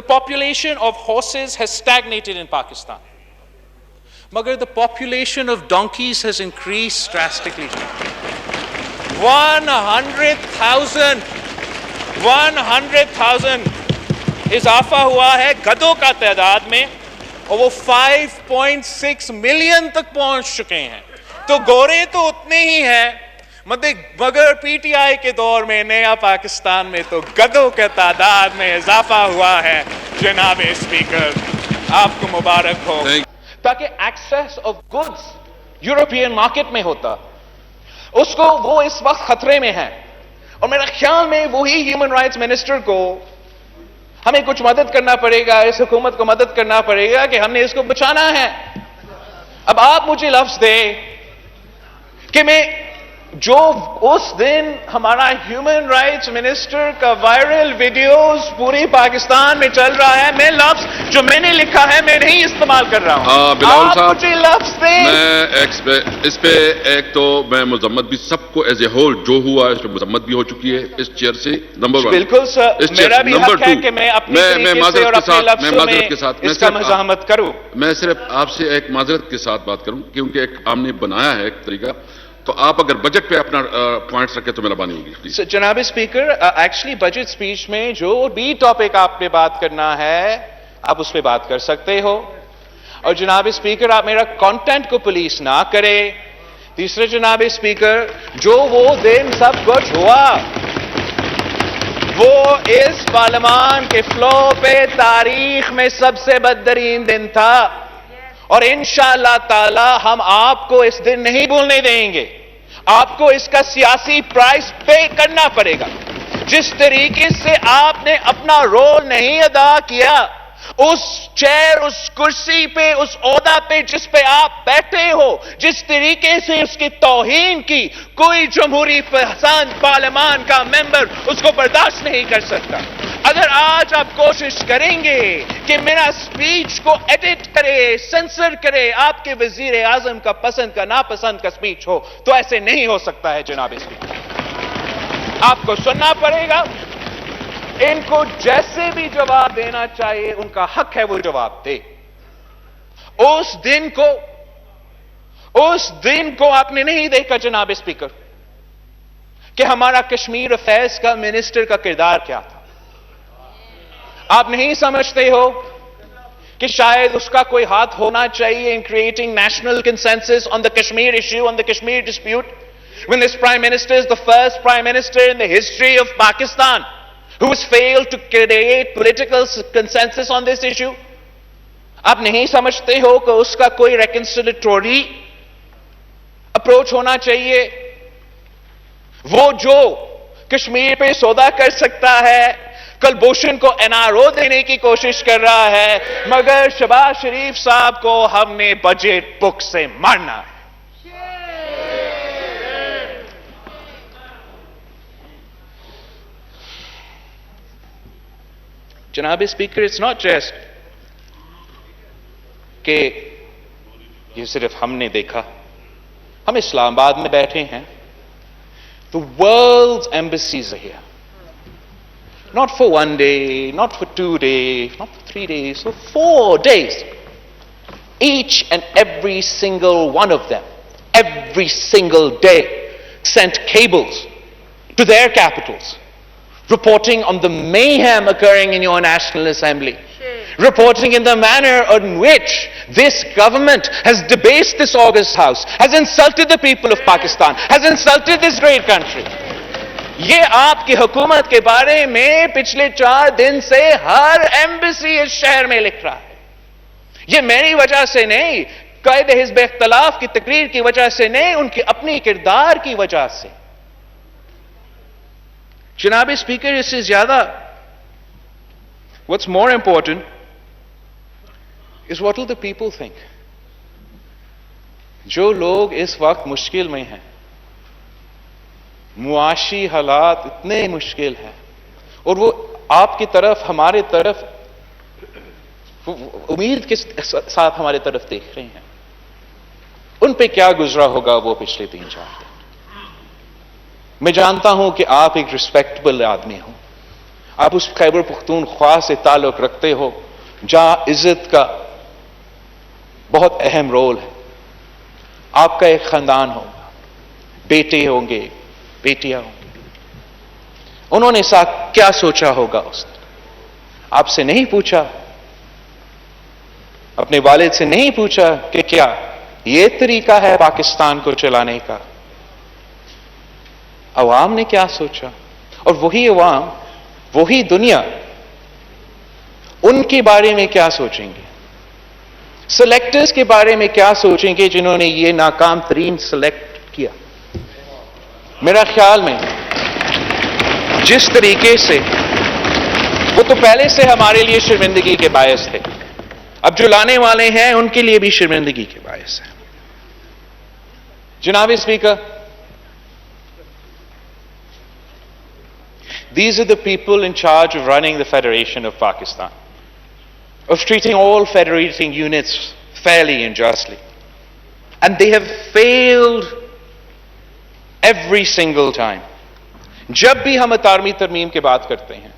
The population of horses has stagnated in Pakistan. Magar the population of donkeys has increased drastically. 100,000 اضافہ ہوا ہے گدھوں کا تعداد میں, اور وہ 5.6 ملین تک پہنچ چکے ہیں. تو گورے تو اتنے ہی ہیں, مگر پی ٹی آئی کے دور میں نیا پاکستان میں تو گدھوں کے تعداد میں اضافہ ہوا ہے. جناب اسپیکر, آپ کو مبارک ہو. تاکہ access of goods European market میں ہوتا, اس کو وہ اس وقت خطرے میں ہے. اور میرے خیال میں وہی ہیومن رائٹس منسٹر کو ہمیں کچھ مدد کرنا پڑے گا, اس حکومت کو مدد کرنا پڑے گا کہ ہم نے اس کو بچانا ہے. اب آپ مجھے لفظ دیں کہ میں جو اس دن ہمارا ہیومن رائٹس منسٹر کا وائرل ویڈیوز پوری پاکستان میں چل رہا ہے, میں لفظ جو میں نے لکھا ہے میں نہیں استعمال کر رہا ہوں. بلاول آپ صاحب, مجھے لفظ دیں. میں اس پہ ایک تو میں مذمت بھی سب کو ایز اے ہول جو ہوا ہے اس پہ مذمت بھی ہو چکی ہے اس چیئر سے. نمبر 1 بالکل سر, میرا بھی حق ہے کہ میں اپنی طریقے سے اور اپنے لفظوں میں اس کا مزاحمت کروں. میں صرف آپ سے ایک معذرت کے ساتھ بات کروں کیونکہ ایک ہم نے بنایا ہے ایک طریقہ, تو آپ اگر بجٹ پہ اپنا پوائنٹس رکھیں تو مہربانی ہوگی. جناب اسپیکر, ایکچولی بجٹ سپیچ میں جو بھی ٹاپک آپ نے بات کرنا ہے آپ اس پہ بات کر سکتے ہو. اور جناب اسپیکر, آپ میرا کانٹینٹ کو پولیس نہ کرے. تیسرے جناب اسپیکر, جو وہ دن سب کچھ ہوا وہ اس پارلیمان کے فلو پہ تاریخ میں سب سے بدترین دن تھا, اور انشاءاللہ تعالی ہم آپ کو اس دن نہیں بھولنے دیں گے. آپ کو اس کا سیاسی پرائس پے کرنا پڑے گا. جس طریقے سے آپ نے اپنا رول نہیں ادا کیا, اس چیئر, اس کرسی پہ, اس عہدہ پہ جس پہ آپ بیٹھے ہو, جس طریقے سے اس کی توہین کی, کوئی جمہوری پسند پارلیمان کا ممبر اس کو برداشت نہیں کر سکتا. اگر آج آپ کوشش کریں گے کہ میرا سپیچ کو ایڈٹ کرے, سینسر کرے, آپ کے وزیر اعظم کا پسند کا ناپسند کا سپیچ ہو, تو ایسے نہیں ہو سکتا ہے. جناب اسپیکر, آپ کو سننا پڑے گا. ان کو جیسے بھی جواب دینا چاہیے, ان کا حق ہے وہ جواب دے. اس دن کو آپ نے نہیں دیکھا جناب اسپیکر کہ ہمارا کشمیر افیئرز کا منسٹر کا کردار کیا تھا. آپ نہیں سمجھتے ہو کہ شاید اس کا کوئی ہاتھ ہونا چاہیے in creating national consensus on the Kashmir issue, on the Kashmir dispute, when this Prime Minister is the first Prime Minister in the history of Pakistan who has failed to create political consensus on this issue. آپ نہیں سمجھتے ہو کہ اس کا کوئی reconciliatory approach ہونا چاہیے. وہ جو کشمیر پہ سودا کر سکتا ہے, کلبھوشن کو NRO دینے کی کوشش کر رہا ہے, مگر شہباز شریف صاحب کو ہم نے بجٹ بک سے مارنا ہے. جناب اسپیکر, اٹس ناٹ جسٹ کہ یہ صرف ہم نے دیکھا. ہم اسلام آباد میں بیٹھے ہیں. The world's embassies are here. Not for 1 day, not for 2 days, not for 3 days, for 4 days. Each and every single one of them, every single day, sent cables to their capitals, reporting on the mayhem occurring in your National Assembly, reporting in the manner in which this government has debased this august house, has insulted the people of Pakistan, has insulted this great country. یہ آپ کی حکومت کے بارے میں پچھلے 4 دن سے ہر embassy اس شہر میں لکھ رہا ہے. یہ میری وجہ سے نہیں, قائد حزب اختلاف کی تقریر کی وجہ سے نہیں, ان کی اپنی کردار کی وجہ سے. جناب اسپیکر, اس سے زیادہ what's more important is what will the people think. جو لوگ اس وقت مشکل میں ہیں, معاشی حالات اتنے مشکل ہیں, اور وہ آپ کی طرف, ہمارے طرف امید کے ساتھ ہمارے طرف دیکھ رہے ہیں, ان پہ کیا گزرا ہوگا وہ پچھلے 3-4 دن. میں جانتا ہوں کہ آپ ایک ریسپیکٹبل آدمی ہوں, آپ اس خیبر پختونخوا سے تعلق رکھتے ہو جہاں عزت کا بہت اہم رول ہے. آپ کا ایک خاندان ہوگا، بیٹے ہوں گے، بیٹیاں ہوں گی. انہوں نے ساتھ کیا سوچا ہوگا؟ اس نے آپ سے نہیں پوچھا، اپنے والد سے نہیں پوچھا کہ کیا یہ طریقہ ہے پاکستان کو چلانے کا؟ عوام نے کیا سوچا؟ اور وہی عوام، وہی دنیا ان کے بارے میں کیا سوچیں گے؟ سلیکٹرز کے بارے میں کیا سوچیں گے جنہوں نے یہ ناکام ترین سلیکٹ کیا؟ میرا خیال میں جس طریقے سے وہ تو پہلے سے ہمارے لیے شرمندگی کے باعث تھے، اب جو لانے والے ہیں ان کے لیے بھی شرمندگی کے باعث ہے. جناب speaker, these are the people in charge of running the Federation of Pakistan, of treating all federating units fairly and justly. And they have failed every single time. جب بھی ہم 18ویں ترمیم کی بات کرتے ہیں،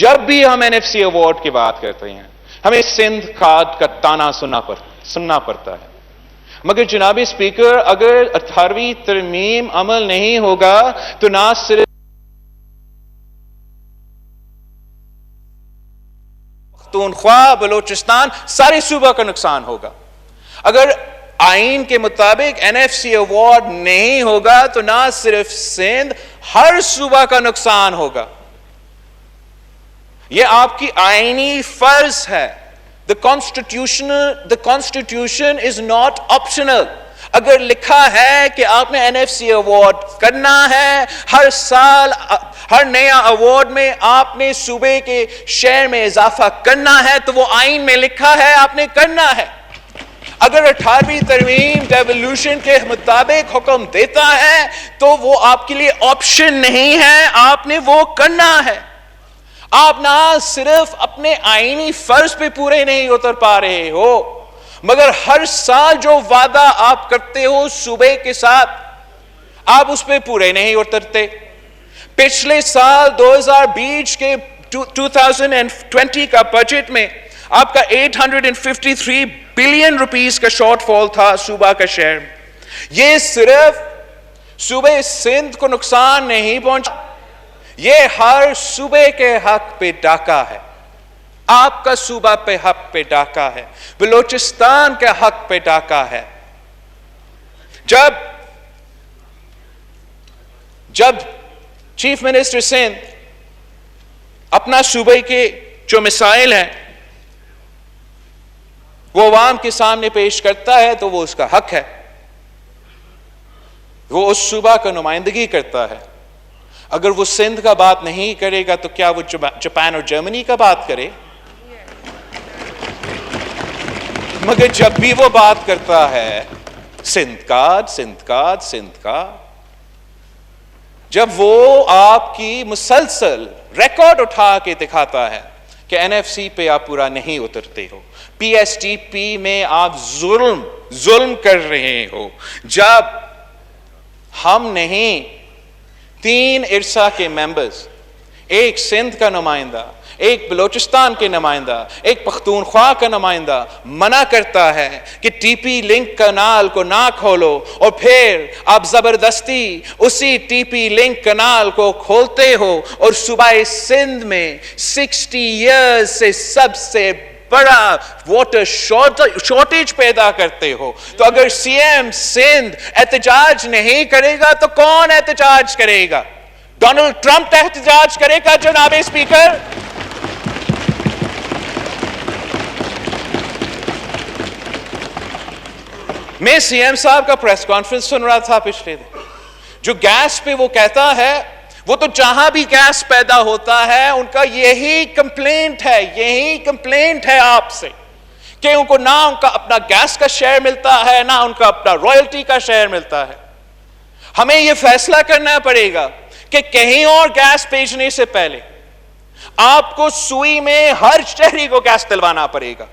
جب بھی ہم NFC ایوارڈ کی بات کرتے ہیں، ہمیں سندھ کھاد کا تانا سننا پڑتا ہے. مگر جناب اسپیکر، اگر 18ویں ترمیم عمل نہیں ہوگا تو نہ صرف پختونخوا، بلوچستان، سارے صوبہ کا نقصان ہوگا. اگر آئین کے مطابق NFC ایوارڈ نہیں ہوگا تو نہ صرف سندھ، ہر صوبہ کا نقصان ہوگا. یہ آپ کی آئینی فرض ہے. The Constitution is not optional. اگر لکھا ہے کہ آپ نے NFC ایوارڈ کرنا ہے، ہر سال ہر نیا ایوارڈ میں آپ نے صوبے کے شیئر میں اضافہ کرنا ہے تو وہ آئین میں لکھا ہے آپ نے کرنا ہے. اگر 18ویں ترمیم ڈیولوشن کے مطابق حکم دیتا ہے تو وہ آپ کے لیے آپشن نہیں ہے، آپ نے وہ کرنا ہے. آپ نہ صرف اپنے آئینی فرض پہ پورے نہیں اتر پا رہے ہو، مگر ہر سال جو وعدہ آپ کرتے ہو صوبے کے ساتھ، آپ اس پہ پورے نہیں اترتے. پچھلے سال 2020 کے 2020 کا بجٹ میں آپ کا 853 بلین روپیز کا شارٹ فال تھا صوبہ کا شیئر. یہ صرف صوبے سندھ کو نقصان نہیں پہنچا، یہ ہر صوبے کے حق پہ ڈاکہ ہے. آپ کا صوبہ پہ حق پہ ڈاکہ ہے، بلوچستان کے حق پہ ڈاکہ ہے. جب چیف منسٹر سندھ اپنا صوبے کے جو مسائل ہیں وہ عوام کے سامنے پیش کرتا ہے تو وہ اس کا حق ہے، وہ اس صوبہ کا نمائندگی کرتا ہے. اگر وہ سندھ کا بات نہیں کرے گا تو کیا وہ جاپان اور جرمنی کا بات کرے؟ مگر جب بھی وہ بات کرتا ہے سندھ کا، جب وہ آپ کی مسلسل ریکارڈ اٹھا کے دکھاتا ہے کہ NFC پہ آپ پورا نہیں اترتے ہو، PSTP میں آپ ظلم کر رہے ہو، جب ہم نہیں 3 ارسا کے ممبرز، ایک سندھ کا نمائندہ، ایک بلوچستان کے نمائندہ، ایک پختونخوا کا نمائندہ منع کرتا ہے کہ TP لنک کنال کو نہ کھولو، اور پھر آپ زبردستی اسی TP لنک کنال کو کھولتے ہو اور صوبہ سندھ میں 60 ایئرز سے سب سے بڑا واٹر شارٹیج پیدا کرتے ہو. تو اگر CM سندھ احتجاج نہیں کرے گا تو کون احتجاج کرے گا؟ ڈونلڈ ٹرمپ احتجاج کرے گا جناب اسپیکر؟ میں CM صاحب کا پریس کانفرنس سن رہا تھا پچھلے دن، جو گیس پہ وہ کہتا ہے، وہ تو جہاں بھی گیس پیدا ہوتا ہے ان کا یہی کمپلینٹ ہے آپ سے کہ ان کو نہ ان کا اپنا گیس کا شیئر ملتا ہے، نہ ان کا اپنا رائلٹی کا شیئر ملتا ہے. ہمیں یہ فیصلہ کرنا پڑے گا کہ کہیں اور گیس بھیجنے سے پہلے آپ کو سوئی میں ہر شہری کو گیس دلوانا پڑے گا.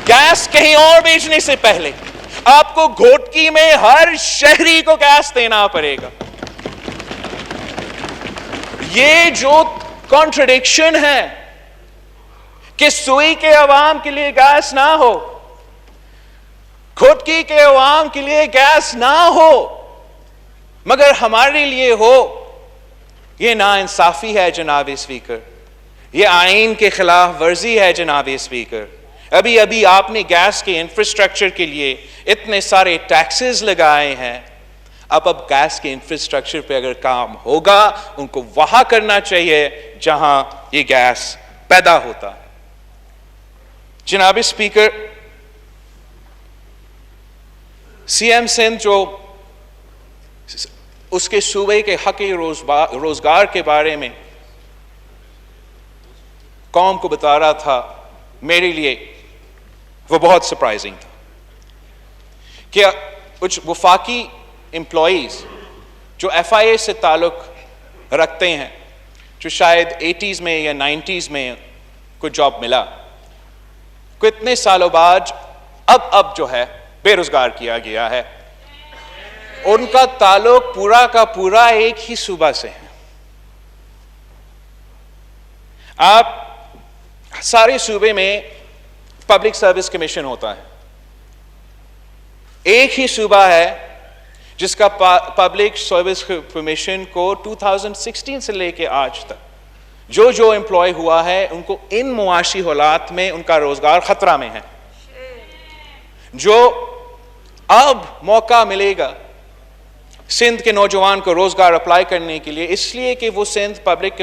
گیس کہیں اور بھیجنے سے پہلے آپ کو گھوٹکی میں ہر شہری کو گیس دینا پڑے گا. یہ جو کانٹرڈکشن ہے کہ سوئی کے عوام کے لیے گیس نہ ہو, کھٹکی کے عوام کے لیے گیس نہ ہو, مگر ہمارے لیے ہو, یہ ناانصافی ہے جناب اسپیکر, یہ آئین کے خلاف ورزی ہے جناب اسپیکر. ابھی آپ نے گیس کے انفراسٹرکچر کے لیے اتنے سارے ٹیکسز لگائے ہیں, اب گیس کے انفراسٹرکچر پہ اگر کام ہوگا ان کو وہاں کرنا چاہیے جہاں یہ گیس پیدا ہوتا ہے. جناب اسپیکر, سی ایم سندھ جو اس کے صوبے کے حق روزگار کے بارے میں قوم کو بتا رہا تھا, میرے لیے وہ بہت سرپرائزنگ تھا کہ کچھ وفاقی امپلائیز جو ایف آئی اے سے تعلق رکھتے ہیں, جو شاید 80s میں یا 90s میں کوئی جاب ملا, کو اتنے سالوں بعد اب جو ہے بے روزگار کیا گیا ہے, ان کا تعلق پورا کا پورا ایک ہی صوبہ سے ہے. آپ سارے صوبے میں پبلک سروس کمیشن ہوتا ہے, ایک ہی صوبہ ہے جس کا پبلک سروس کمیشن کو 2016 سے لے کے آج تک جو امپلائی ہوا ہے ان کو ان معاشی حالات میں ان کا روزگار خطرہ میں ہے. جو اب موقع ملے گا سندھ کے نوجوان کو روزگار اپلائی کرنے کے لیے, اس لیے کہ وہ سندھ پبلک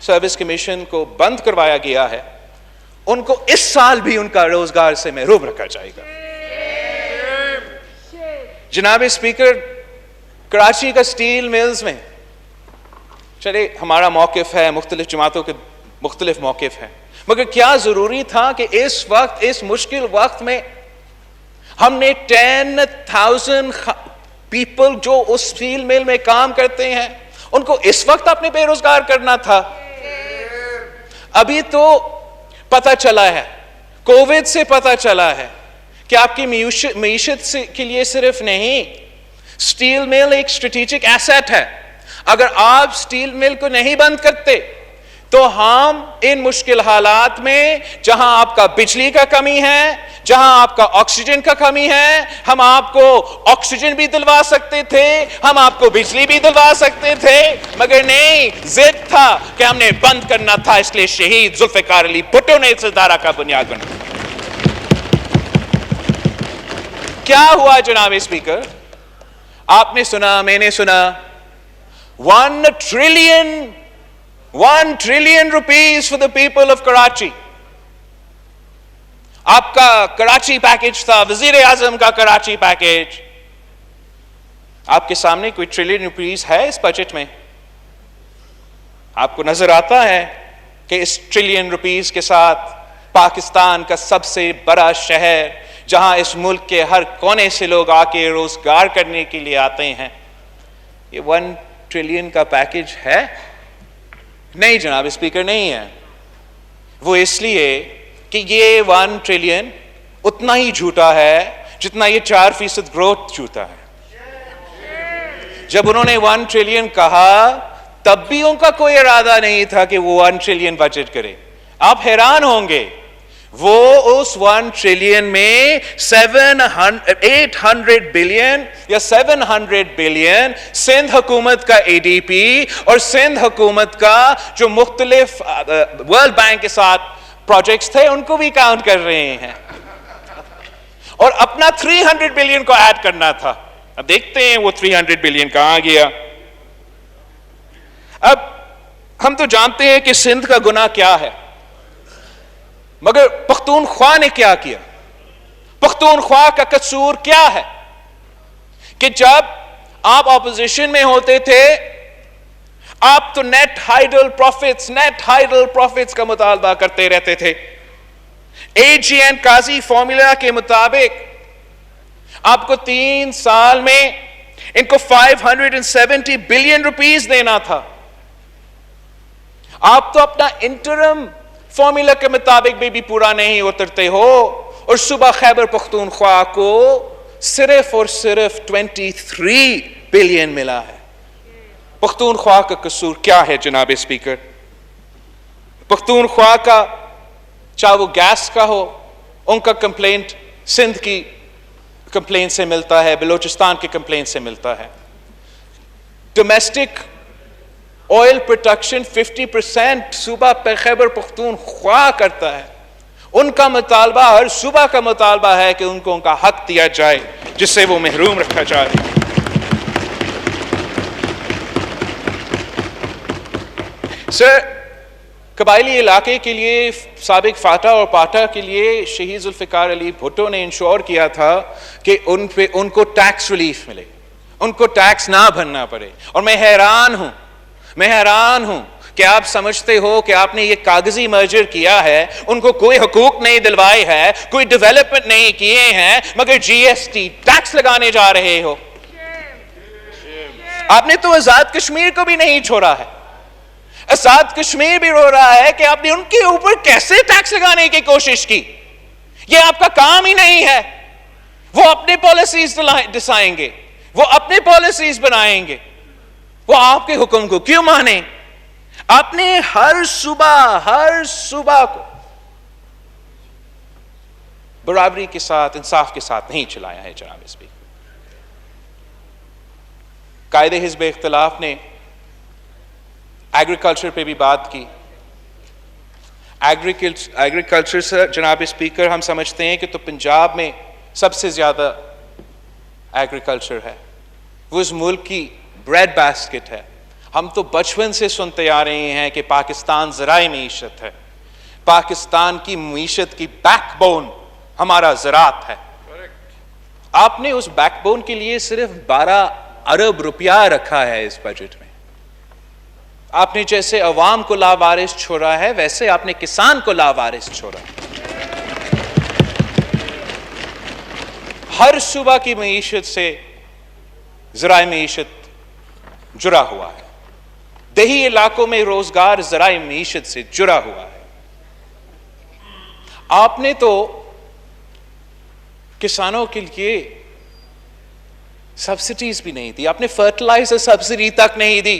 سروس کمیشن کو بند کروایا گیا ہے, ان کو اس سال بھی ان کا روزگار سے محروم رکھا جائے گا. جناب اسپیکر, کراچی کا سٹیل ملز میں چلے ہمارا موقف ہے, مختلف جماعتوں کے مختلف موقف ہیں, مگر کیا ضروری تھا کہ اس وقت, اس مشکل وقت میں ہم نے 10,000 پیپل جو اس سٹیل مل میں کام کرتے ہیں ان کو اس وقت اپنے بے روزگار کرنا تھا؟ ابھی تو پتہ چلا ہے, کووڈ سے پتہ چلا ہے کہ آپ کی معیشت کے لیے صرف نہیں, سٹیل مل ایک اسٹریٹجک ایسٹ ہے. اگر آپ سٹیل مل کو نہیں بند کرتے تو ہم ان مشکل حالات میں, جہاں آپ کا بجلی کا کمی ہے, جہاں آپ کا آکسیجن کا کمی ہے, ہم آپ کو آکسیجن بھی دلوا سکتے تھے, ہم آپ کو بجلی بھی دلوا سکتے تھے, مگر نہیں, ضد تھا کہ ہم نے بند کرنا تھا, اس لیے شہید ذوالفقار علی بھٹو نے اس ادارہ کا بنیاد بنایا. کیا ہوا جناب اسپیکر؟ آپ نے سنا, میں نے سنا, 1 trillion rupees for the people of Karachi. آپ کا کراچی پیکج تھا, وزیر اعظم کا کراچی پیکج. آپ کے سامنے کوئی ٹریلین روپیز ہے اس بجٹ میں؟ آپ کو نظر آتا ہے کہ اس ٹریلین روپیز کے ساتھ پاکستان کا سب سے بڑا شہر, جہاں اس ملک کے ہر کونے سے لوگ آ کے روزگار کرنے کے لیے آتے ہیں, یہ 1 ٹریلین کا پیکج ہے؟ نہیں جناب اسپیکر, نہیں ہے. وہ اس لیے کہ یہ 1 ٹریلین اتنا ہی جھوٹا ہے جتنا یہ 4% گروتھ جھوٹا ہے. جب انہوں نے 1 ٹریلین کہا تب بھی ان کا کوئی ارادہ نہیں تھا کہ وہ 1 ٹریلین بجٹ کرے. آپ حیران ہوں گے, وہ اس 1 ٹریلین میں 800 بلین یا 700 بلین سندھ حکومت کا اے ڈی پی اور سندھ حکومت کا جو مختلف ورلڈ بینک کے ساتھ پروجیکٹس تھے ان کو بھی کاؤنٹ کر رہے ہیں, اور اپنا 300 بلین کو ایڈ کرنا تھا. اب دیکھتے ہیں وہ 300 بلین کہاں گیا. اب ہم تو جانتے ہیں کہ سندھ کا گناہ کیا ہے, مگر پختونخوا نے کیا کیا؟ پختونخوا کا قصور کیا ہے کہ جب آپ اپوزیشن میں ہوتے تھے آپ تو نیٹ ہائیڈل پروفٹس کا مطالبہ کرتے رہتے تھے. اے جی این قاضی فارمولا کے مطابق آپ کو 3 سال میں ان کو 570 بلین روپیز دینا تھا. آپ تو اپنا انٹرم فارمولا کے مطابق بھی پورا نہیں اترتے ہو, اور صوبہ خیبر پختونخوا کو صرف اور صرف 23 بلین ملا ہے. پختونخوا کا قصور کیا ہے جناب اسپیکر؟ پختونخوا کا چاہے وہ گیس کا ہو، ان کا کمپلینٹ سندھ کی کمپلینٹ سے ملتا ہے، بلوچستان کی کمپلینٹ سے ملتا ہے. ڈومیسٹک آئل پروڈکشن 50% صوبہ خیبر پختونخوا کرتا ہے. ان کا مطالبہ، ہر صوبہ کا مطالبہ ہے کہ ان کو ان کا حق دیا جائے جس سے وہ محروم رکھا جا رہا ہے. سر، قبائلی علاقے کے لیے سابق فاٹا اور پاٹا کے لیے شہید ذوالفقار علی بھٹو نے انشور کیا تھا کہ ان کو ٹیکس ریلیف ملے، ان کو ٹیکس نہ بھرنا پڑے. اور میں حیران ہوں کہ آپ سمجھتے ہو کہ آپ نے یہ کاغذی مرجر کیا ہے، ان کو کوئی حقوق نہیں دلوائے ہے، کوئی ڈیولپمنٹ نہیں کیے ہیں، مگر جی ایس ٹی ٹیکس لگانے جا رہے ہو. آپ نے تو آزاد کشمیر کو بھی نہیں چھوڑا ہے. آزاد کشمیر بھی رو رہا ہے کہ آپ نے ان کے اوپر کیسے ٹیکس لگانے کی کوشش کی. یہ آپ کا کام ہی نہیں ہے. وہ اپنے پالیسیز ڈسائیں گے، وہ اپنے پالیسیز بنائیں گے، وہ آپ کے حکم کو کیوں مانیں؟ آپ نے ہر صوبہ کو برابری کے ساتھ، انصاف کے ساتھ نہیں چلایا ہے جناب اسپیکر. قائد حزب اختلاف نے ایگریکلچر پہ بھی بات کی. ایگریکلچر سے جناب اسپیکر ہم سمجھتے ہیں کہ تو پنجاب میں سب سے زیادہ ایگریکلچر ہے، وہ اس ملک کی بریڈ باسکٹ ہے. ہم تو بچپن سے سنتے آ رہے ہیں کہ پاکستان ذرائع معیشت ہے، پاکستان کی معیشت کی بیک بون ہمارا زراعت ہے. آپ نے اس بیک بون کے لیے صرف 12 ارب روپیہ رکھا ہے اس بجٹ میں. آپ نے جیسے عوام کو لاوارث چھوڑا ہے، ویسے آپ نے کسان کو لاوارث چھوڑا. ہر صوبہ کی معیشت سے ذرائع معیشت جڑا ہوا ہے. دیہی علاقوں میں روزگار ذرائع معیشت سے جڑا ہوا ہے. آپ نے تو کسانوں کے لیے سبسڈیز بھی نہیں دی. آپ نے فرٹیلائزر سبسڈی تک نہیں دی.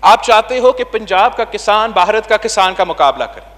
آپ چاہتے ہو کہ پنجاب کا کسان بھارت کا کسان کا مقابلہ کرے.